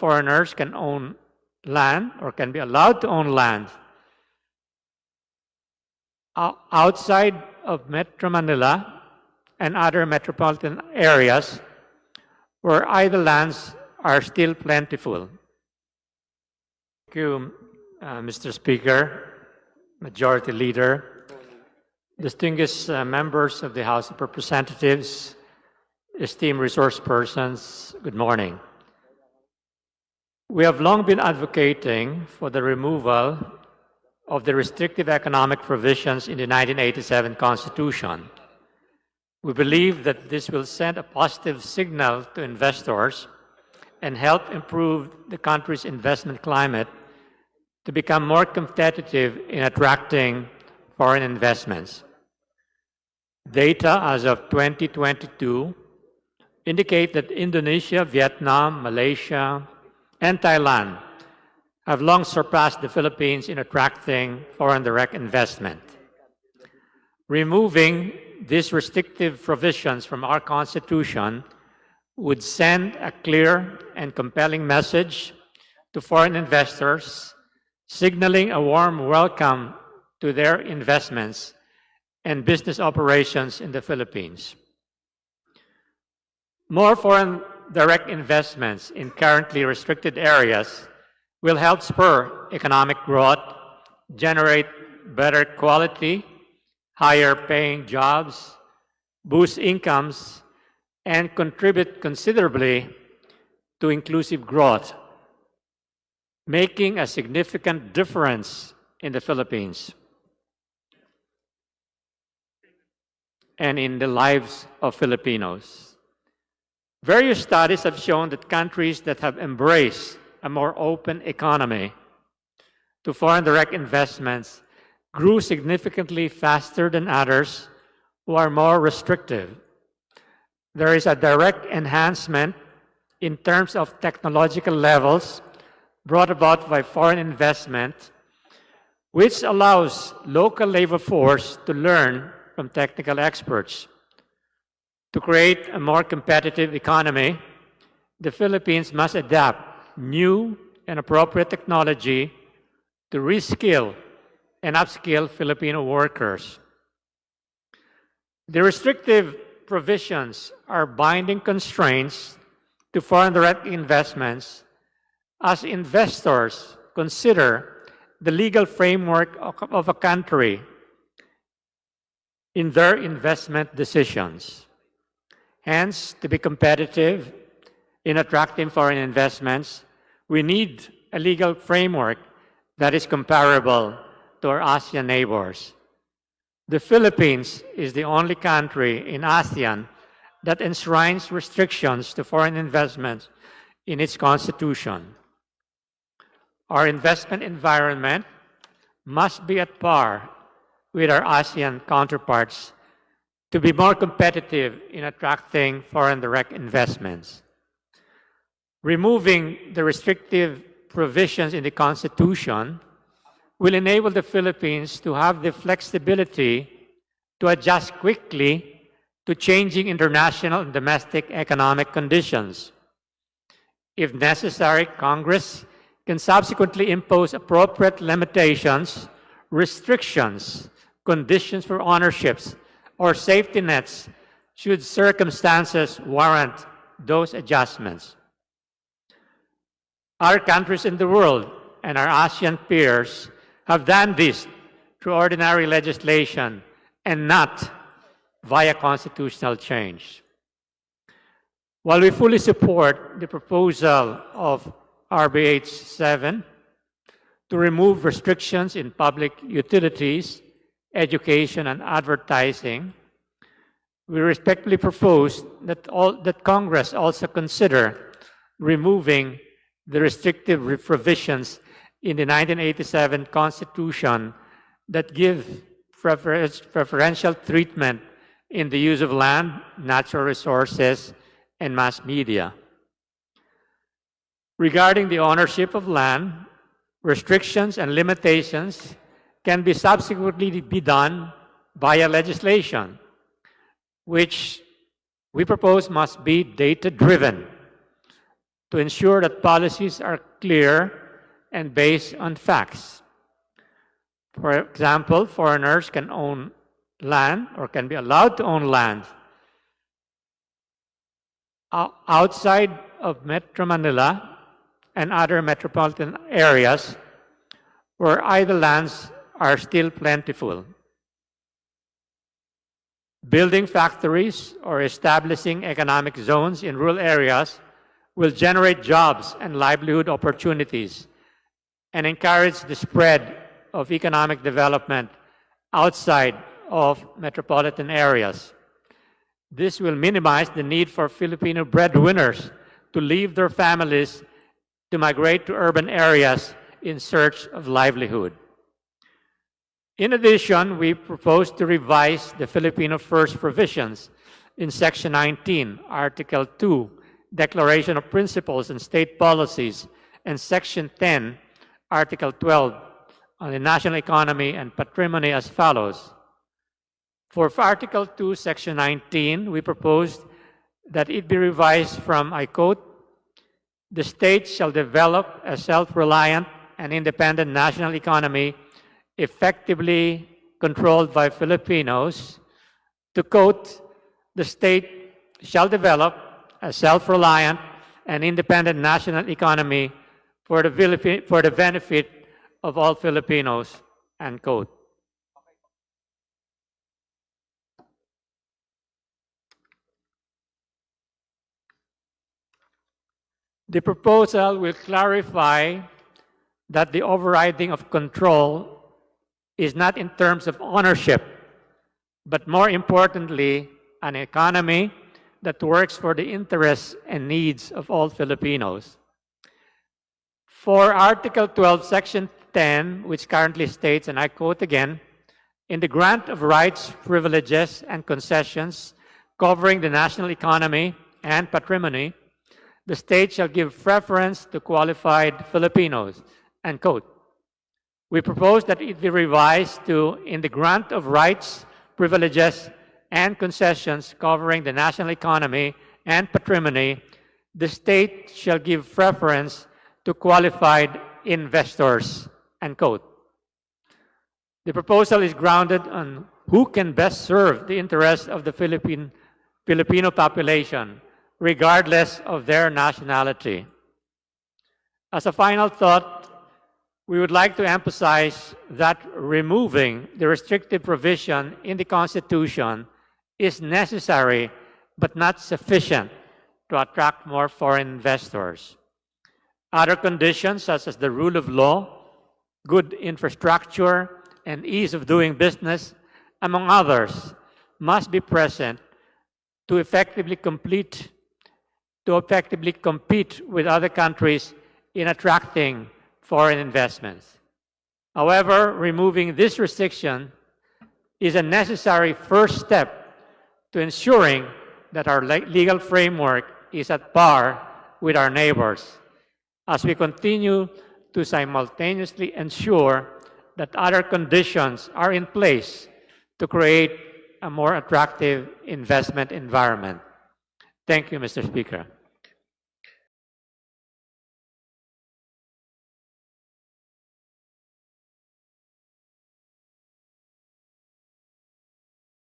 foreigners can own land or can be allowed to own land outside of Metro Manila and other metropolitan areas where idle lands are still plentiful. Thank you, Mr. Speaker, Majority Leader, distinguished members of the House of Representatives, esteemed resource persons, good morning. We have long been advocating for the removal of the restrictive economic provisions in the 1987 Constitution. We believe that this will send a positive signal to investors and help improve the country's investment climate to become more competitive in attracting foreign investments. Data as of 2022 indicate that Indonesia, Vietnam, Malaysia, and Thailand have long surpassed the Philippines in attracting foreign direct investment. Removing these restrictive provisions from our Constitution would send a clear and compelling message to foreign investors, signaling a warm welcome to their investments and business operations in the Philippines. More foreign direct investments in currently restricted areas will help spur economic growth, generate better quality, higher paying jobs, boost incomes, and contribute considerably to inclusive growth, making a significant difference in the Philippines and in the lives of Filipinos. Various studies have shown that countries that have embraced a more open economy to foreign direct investments grew significantly faster than others who are more restrictive. There is a direct enhancement in terms of technological levels brought about by foreign investment, which allows local labor force to learn from technical experts. To create a more competitive economy, the Philippines must adapt new and appropriate technology to reskill and upskill Filipino workers. The restrictive provisions are binding constraints to foreign direct investments as investors consider the legal framework of a country in their investment decisions. Hence, to be competitive in attracting foreign investments, we need a legal framework that is comparable to our ASEAN neighbors. The Philippines is the only country in ASEAN that enshrines restrictions to foreign investments in its constitution. Our investment environment must be at par with our ASEAN counterparts to be more competitive in attracting foreign direct investments. Removing the restrictive provisions in the Constitution will enable the Philippines to have the flexibility to adjust quickly to changing international and domestic economic conditions. If necessary, Congress can subsequently impose appropriate limitations, restrictions, conditions for ownerships, or safety nets should circumstances warrant those adjustments. Other countries in the world and our ASEAN peers have done this through ordinary legislation and not via constitutional change. While we fully support the proposal of RBH7 to remove restrictions in public utilities, education, and advertising, we respectfully propose that Congress also consider removing the restrictive provisions in the 1987 Constitution that give preferential treatment in the use of land, natural resources, and mass media. Regarding the ownership of land, restrictions and limitations can be subsequently be done via legislation, which we propose must be data-driven. to ensure that policies are clear and based on facts. For example, foreigners can own land or can be allowed to own land outside of Metro Manila and other metropolitan areas where idle lands are still plentiful. Building factories or establishing economic zones in rural areas will generate jobs and livelihood opportunities and encourage the spread of economic development outside of metropolitan areas. This will minimize the need for Filipino breadwinners to leave their families to migrate to urban areas in search of livelihood. In addition, we propose to revise the Filipino First provisions in Section 19, Article 2, Declaration of Principles and State Policies, and Section 10, Article 12, on the national economy and patrimony as follows. For Article 2, Section 19, we propose that it be revised from, I quote, "The state shall develop a self-reliant and independent national economy effectively controlled by Filipinos," to quote, "The state shall develop a self-reliant and independent national economy for the benefit of all Filipinos," end quote. The proposal will clarify that the overriding of control is not in terms of ownership, but more importantly, an economy that works for the interests and needs of all Filipinos. For Article 12, Section 10, which currently states, and I quote again, "In the grant of rights, privileges, and concessions covering the national economy and patrimony, the state shall give preference to qualified Filipinos," end quote. We propose that it be revised to, "In the grant of rights, privileges, and concessions covering the national economy and patrimony, the state shall give preference to qualified investors," end quote. The proposal is grounded on who can best serve the interests of the Filipino population, regardless of their nationality. As a final thought, we would like to emphasize that removing the restrictive provision in the Constitution is necessary but not sufficient to attract more foreign investors. Other conditions, such as the rule of law, good infrastructure, and ease of doing business, among others, must be present to effectively compete with other countries in attracting foreign investments. However, removing this restriction is a necessary first step to ensuring that our legal framework is at par with our neighbors, as we continue to simultaneously ensure that other conditions are in place to create a more attractive investment environment. Thank you, Mr. Speaker.